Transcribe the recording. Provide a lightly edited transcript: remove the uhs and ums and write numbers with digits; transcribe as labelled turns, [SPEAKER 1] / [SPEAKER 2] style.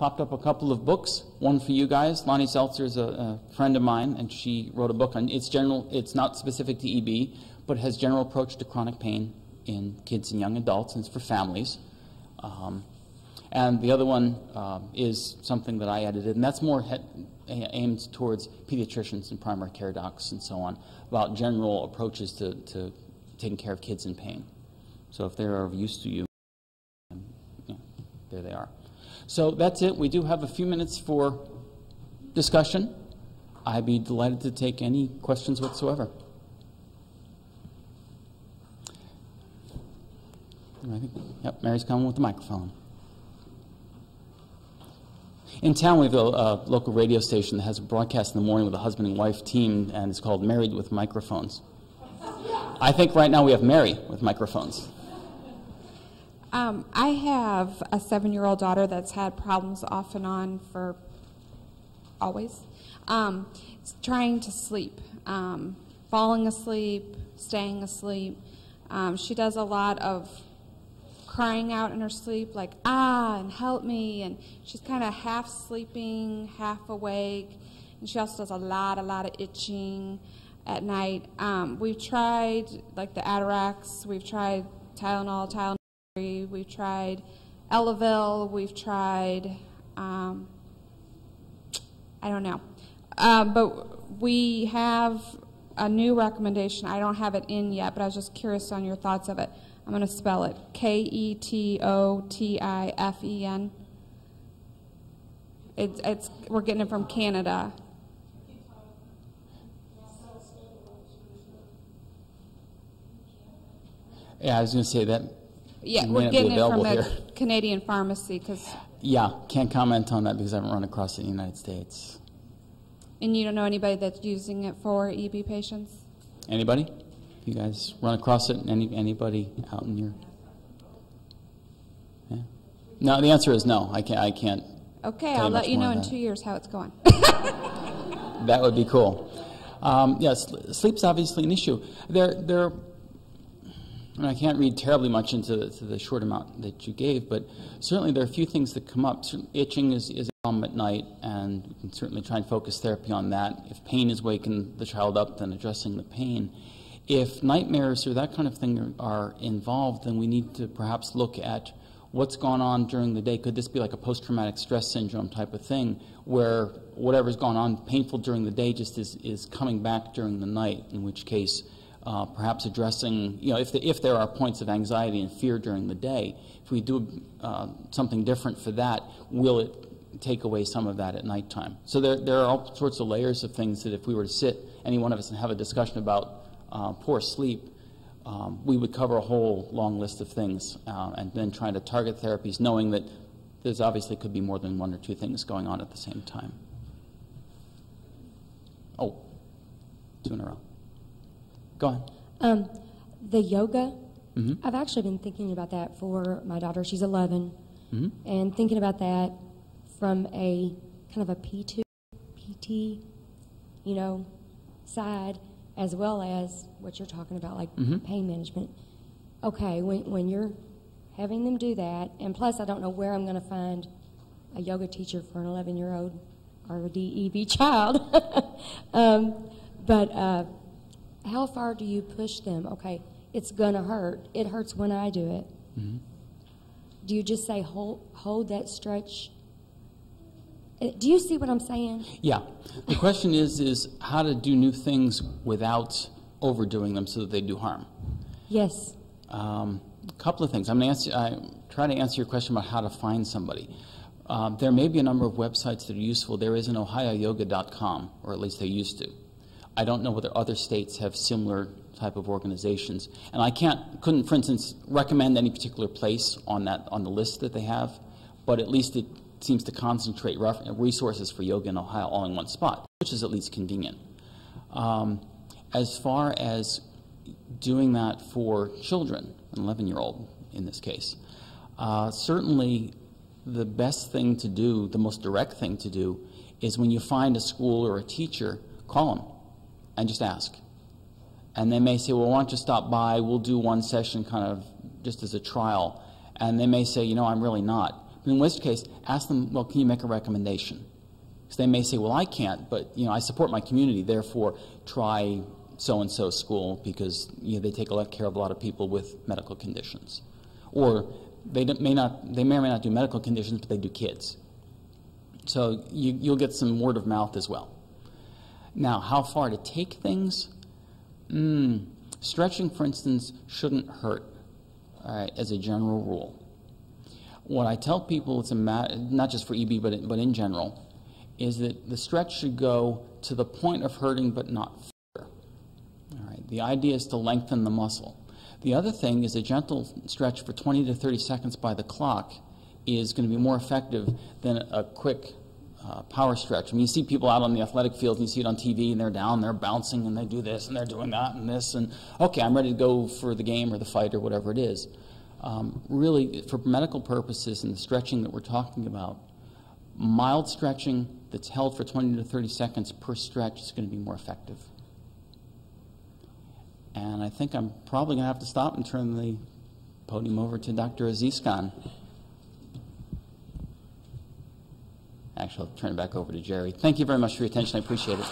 [SPEAKER 1] popped up a couple of books, one for you guys. Lonnie Seltzer is a friend of mine, and she wrote a book on, it's not specific to EB, but has general approach to chronic pain in kids and young adults, and it's for families. And the other one is something that I edited, and that's more aimed towards pediatricians and primary care docs and so on, about general approaches to taking care of kids in pain. So if they're of use to you, there they are. So that's it. We do have a few minutes for discussion. I'd be delighted to take any questions whatsoever. Yep, Mary's coming with the microphone. In town, we have a local radio station that has a broadcast in the morning with a husband and wife team, and it's called Married with Microphones. I think right now we have Mary with microphones.
[SPEAKER 2] I have a 7-year-old daughter that's had problems off and on for always. Trying to sleep, falling asleep, staying asleep. She does a lot of crying out in her sleep, like, ah, and help me, and she's kind of half sleeping, half awake, and she also does a lot of itching at night. We've tried, like, the Atarax, we've tried Tylenol, we've tried Elavil, we've tried, I don't know, but we have a new recommendation. I don't have it in yet, but I was just curious on your thoughts of it. I'm going to spell it Ketotifen. We're getting it from Canada.
[SPEAKER 1] Yeah, I was going to say that.
[SPEAKER 2] Yeah, we're getting it from a Canadian pharmacy.
[SPEAKER 1] Yeah, can't comment on that because I haven't run across it in the United States.
[SPEAKER 2] And you don't know anybody that's using it for EB patients?
[SPEAKER 1] Anybody? You guys run across it? Anybody out in your? Yeah. No, the answer is no. I can't.
[SPEAKER 2] Okay, I'll let you know in 2 years how it's going.
[SPEAKER 1] That would be cool. Yes, sleep's obviously an issue. I can't read terribly much into the short amount that you gave, but certainly there are a few things that come up. Itching is a problem at night, and we can certainly try and focus therapy on that. If pain is waking the child up, then addressing the pain. If nightmares or that kind of thing are involved, then we need to perhaps look at what's gone on during the day. Could this be like a post-traumatic stress syndrome type of thing, where whatever's gone on painful during the day just is coming back during the night, in which case perhaps addressing, if there are points of anxiety and fear during the day, if we do something different for that, will it take away some of that at nighttime? So there are all sorts of layers of things that if we were to sit, any one of us, and have a discussion about poor sleep, we would cover a whole long list of things and then try to target therapies, knowing that there's obviously could be more than one or two things going on at the same time. Oh, 2 in a row. Go ahead.
[SPEAKER 3] The yoga,
[SPEAKER 1] Mm-hmm.
[SPEAKER 3] I've actually been thinking about that for my daughter. She's 11,
[SPEAKER 1] Mm-hmm.
[SPEAKER 3] and thinking about that from a kind of a PT, side, as well as what you're talking about, like
[SPEAKER 1] Mm-hmm.
[SPEAKER 3] pain management. Okay, when you're having them do that, and plus I don't know where I'm going to find a yoga teacher for an 11-year-old ROD-EB child, but how far do you push them? Okay, it's going to hurt. It hurts when I do it.
[SPEAKER 1] Mm-hmm.
[SPEAKER 3] Do you just say, hold that stretch? Do you see what I'm saying?
[SPEAKER 1] Yeah. The question is how to do new things without overdoing them so that they do harm.
[SPEAKER 3] Yes.
[SPEAKER 1] A couple of things. I'm going to try to answer your question about how to find somebody. There may be a number of websites that are useful. There is an ohioyoga.com, or at least they used to. I don't know whether other states have similar type of organizations. And I couldn't, for instance, recommend any particular place on the list that they have, but at least it seems to concentrate resources for yoga in Ohio all in one spot, which is at least convenient. As far as doing that for children, an 11-year-old in this case, certainly the best thing to do, the most direct thing to do, is when you find a school or a teacher, call them and just ask. And they may say, well, why don't you stop by, we'll do one session kind of just as a trial. And they may say, I'm really not. But in which case, ask them, well, can you make a recommendation? Because they may say, well, I can't, but I support my community, therefore try so-and-so school because they take care of a lot of people with medical conditions. Or they may or may not do medical conditions, but they do kids. So you'll get some word of mouth as well. Now, how far to take things? Stretching, for instance, shouldn't hurt, as a general rule. What I tell people, it's not just for EB, but in general, is that the stretch should go to the point of hurting, but not further. All right. The idea is to lengthen the muscle. The other thing is a gentle stretch for 20 to 30 seconds by the clock is going to be more effective than a quick power stretch. I mean, you see people out on the athletic field, and you see it on TV, and they're down, they're bouncing, and they do this, and they're doing that, and this, and okay, I'm ready to go for the game or the fight or whatever it is. Really, for medical purposes and the stretching that we're talking about, mild stretching that's held for 20 to 30 seconds per stretch is going to be more effective. And I think I'm probably going to have to stop and turn the podium over to Dr. Aziz Khan. Actually, I'll turn it back over to Jerry. Thank you very much for your attention. I appreciate it.